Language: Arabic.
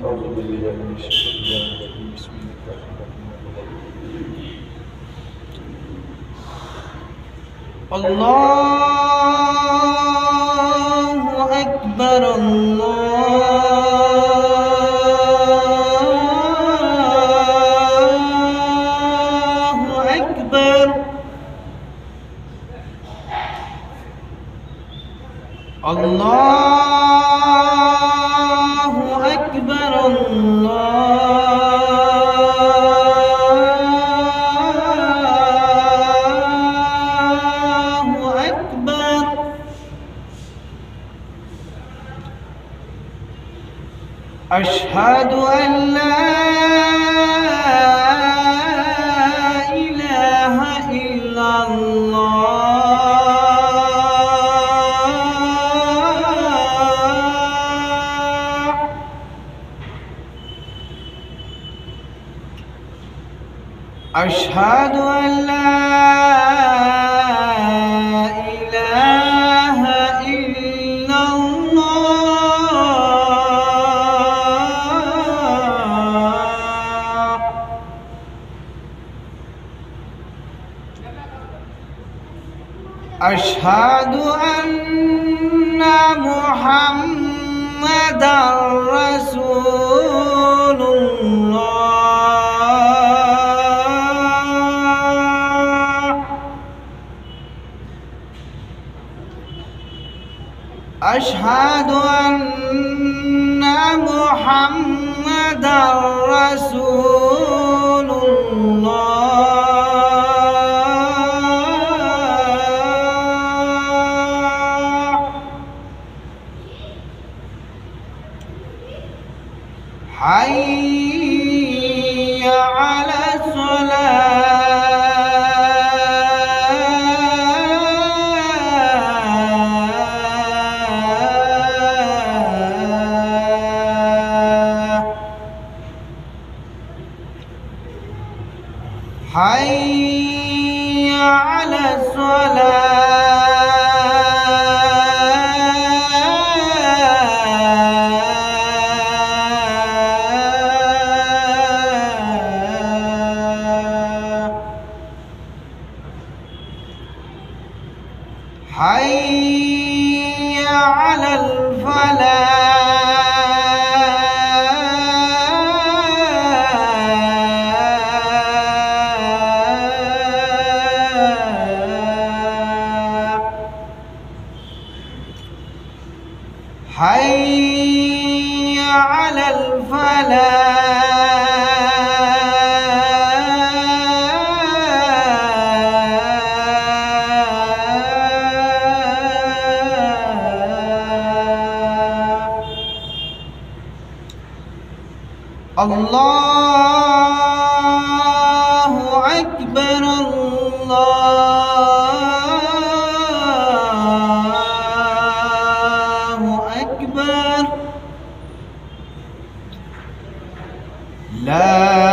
أعوذ بالله من الشيطان الرجيم بسم الله الرحمن الرحيم الله أكبر الله أكبر الله أكبر الله أكبر أشهد أن لا إله إلا الله أشهد أن لا إله إلا الله أشهد أن محمدًا رسول الله أشهد أن محمدًا رسول الله حي على الصلاة حي على الصلاة حي على الفلاح حي على الفلاح الله أكبر الله أكبر لا